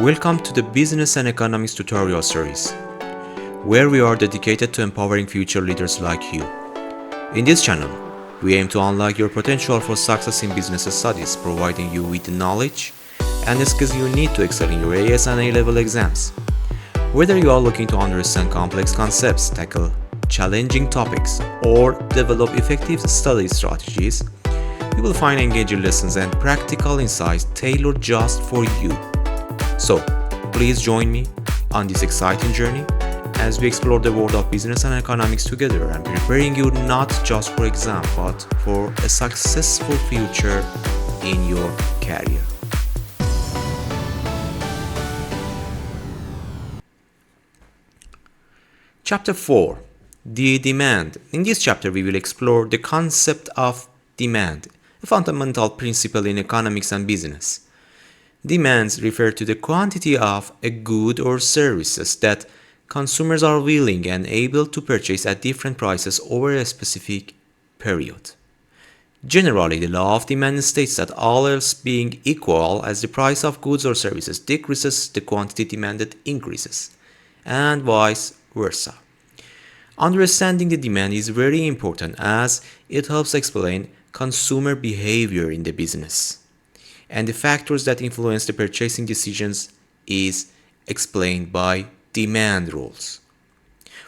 Welcome to the Business and Economics tutorial series, where we are dedicated to empowering future leaders like you. In this channel, we aim to unlock your potential for success in business studies, providing you with the knowledge and the skills you need to excel in your AS and A-level exams. Whether you are looking to understand complex concepts, tackle challenging topics, or develop effective study strategies, you will find engaging lessons and practical insights tailored just for you. So, please join me on this exciting journey as we explore the world of business and economics together and preparing you not just for exam but for a successful future in your career. Chapter 4. The Demand. In this chapter, we will explore the concept of demand, a fundamental principle in economics and business. Demands refer to the quantity of a good or services that consumers are willing and able to purchase at different prices over a specific period. Generally, the law of demand states that all else being equal, as the price of goods or services decreases, the quantity demanded increases, and vice versa. Understanding the demand is very important as it helps explain consumer behavior in the business, and the factors that influence the purchasing decisions is explained by demand rules.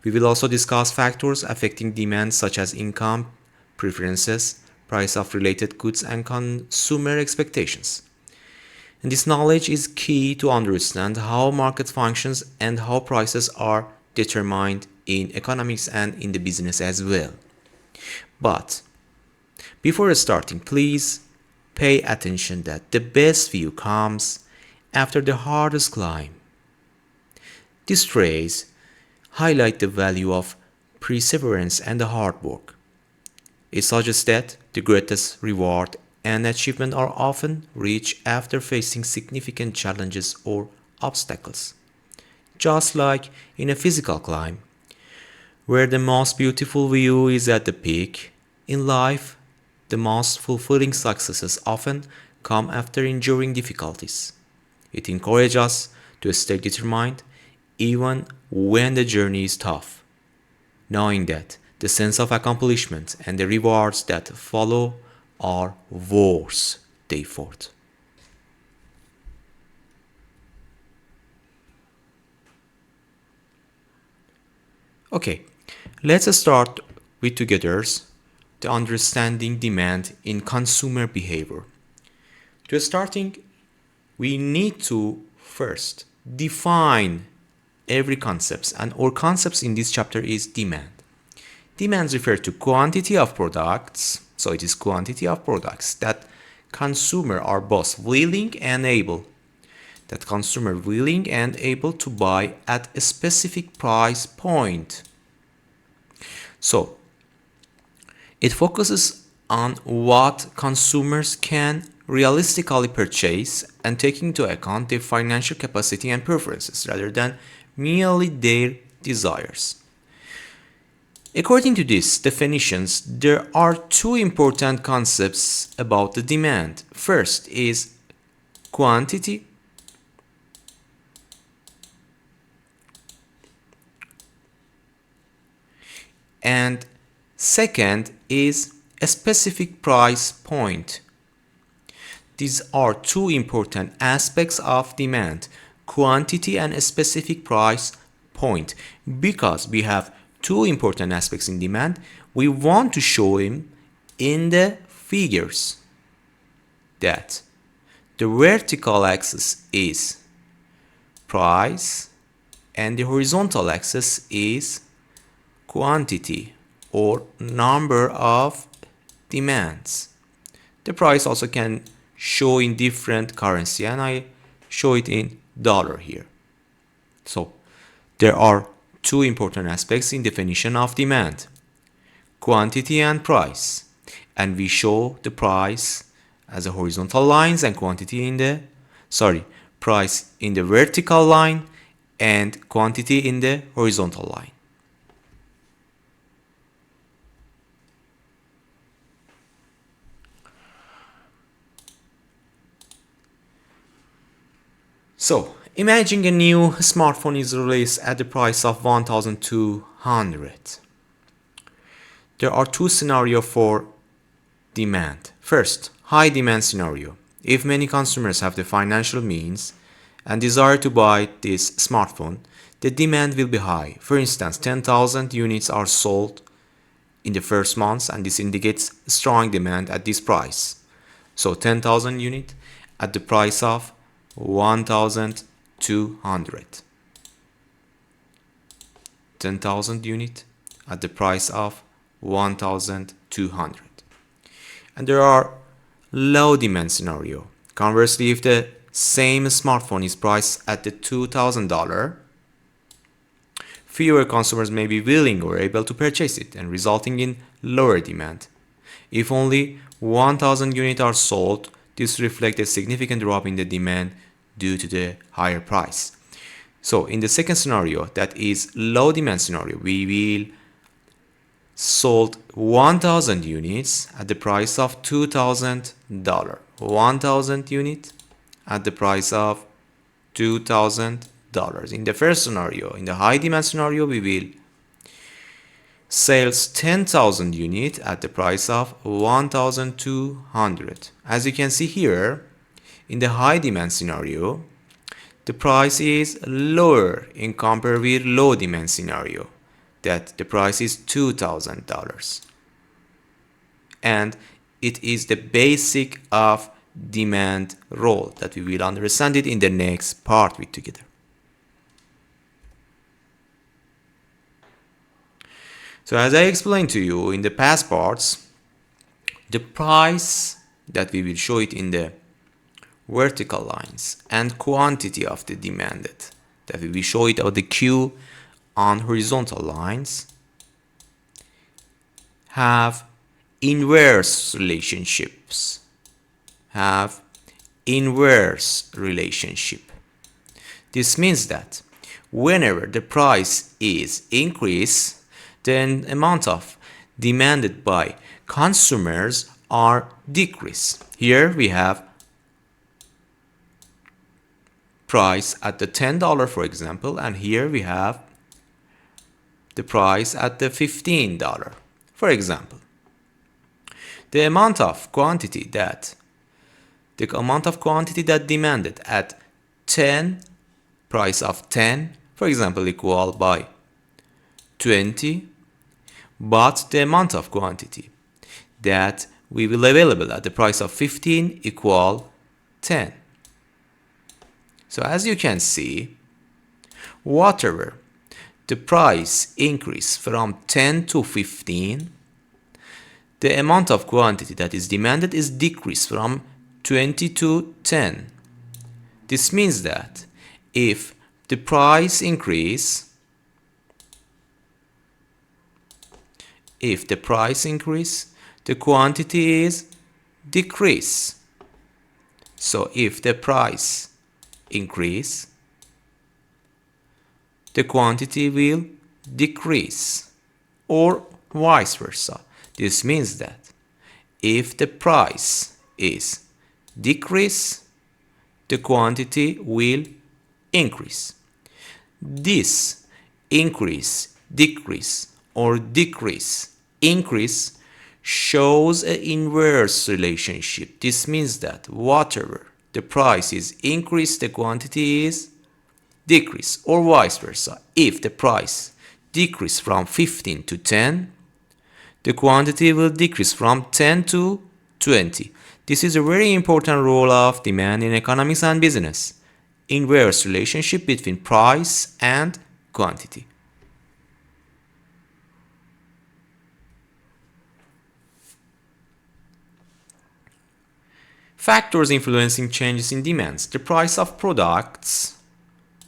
We will also discuss factors affecting demand such as income, preferences, price of related goods, and consumer expectations. And this knowledge is key to understand how market functions and how prices are determined in economics and in the business as well. But before starting, please pay attention that the best view comes after the hardest climb. This phrase highlights the value of perseverance and the hard work. It suggests that the greatest reward and achievement are often reached after facing significant challenges or obstacles. Just like in a physical climb, where the most beautiful view is at the peak, in life, the most fulfilling successes often come after enduring difficulties. It encourages us to stay determined even when the journey is tough, knowing that the sense of accomplishment and the rewards that follow are worth the effort. Okay, let's start with together's the understanding demand in consumer behavior. To starting, we need to first define every concepts, and our concepts in this chapter is demand. Demands refer to quantity of products, so it is quantity of products that consumer are both willing and able to buy at a specific price point. So it focuses on what consumers can realistically purchase and taking into account their financial capacity and preferences rather than merely their desires. According to these definitions, there are two important concepts about the demand. First is quantity, and second is a specific price point. These are two important aspects of demand, quantity and a specific price point. Because we have two important aspects in demand, we want to show them in the figures that the vertical axis is price and the horizontal axis is quantity or number of demands. The price also can show in different currency, and I show it in dollar here. So there are two important aspects in definition of demand, quantity and price, and we show the price as a horizontal lines and quantity in the price in the vertical line and quantity in the horizontal line. So Imagine a new smartphone is released at the price of 1,200. There are two scenarios for demand. First, high demand scenario. If many consumers have the financial means and desire to buy this smartphone, the demand will be high. For instance, 10,000 units are sold in the first month, and this indicates strong demand at this price. So 10,000 units at the price of 1,200. 10,000 units at the price of 1,200. And there are low demand scenario. Conversely, if the same smartphone is priced at the $2,000, fewer consumers may be willing or able to purchase it, and resulting in lower demand. If only 1,000 units are sold, this reflects a significant drop in the demand due to the higher price. So in the second scenario, that is low demand scenario, we will sold 1,000 units at the price of $2,000. 1,000 units at the price of $2,000. In the first scenario, in the high demand scenario, we will sales 10,000 units at the price of 1,200. As you can see here, in the high demand scenario, the price is lower in comparison with low demand scenario, that the price is $2,000. And it is the basic of demand role that we will understand it in the next part with together. So as I explained to you in the past parts, the price that we will show it in the vertical lines and quantity of the demanded that we will show it on the Q on horizontal lines have inverse relationships. This means that whenever the price is increased, then amount of demanded by consumers are decreased. Here we have price at the $10, for example, and here we have the price at the $15, for example. The amount of quantity that demanded at 10, price of 10, for example, equal by 20, but the amount of quantity that we will available at the price of 15 equal 10. So as you can see, whatever the price increase from 10 to 15, the amount of quantity that is demanded is decreased from 20 to 10. This means that if the price increase, the quantity is decrease. So if the price increase, the quantity will decrease, or vice versa. This means that if the price is decrease, the quantity will increase. This increase, decrease, or decrease, increase shows an inverse relationship. This means that whatever the price is increased, the quantity is decreased, or vice versa. If the price decrease from 15 to 10, the quantity will decrease from 10 to 20. This is a very important role of demand in economics and business. Inverse relationship between price and quantity. Factors influencing changes in demands. The price of products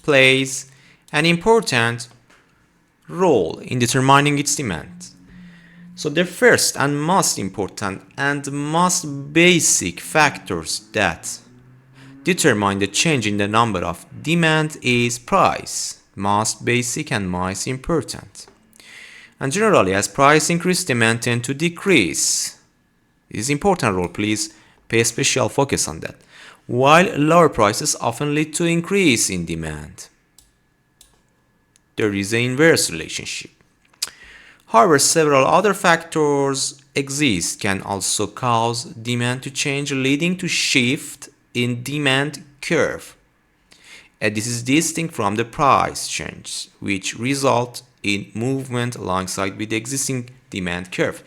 plays an important role in determining its demand. So the first and most important and most basic factors that determine the change in the number of demand is price. Most basic and most important. And generally, as price increase, demand tend to decrease. It is important role, please pay special focus on that. while lower prices often lead to increase in demand. There is an inverse relationship. However, several other factors exist can also cause demand to change, leading to shift in demand curve. And this is distinct from the price change, which result in movement alongside with the existing demand curve.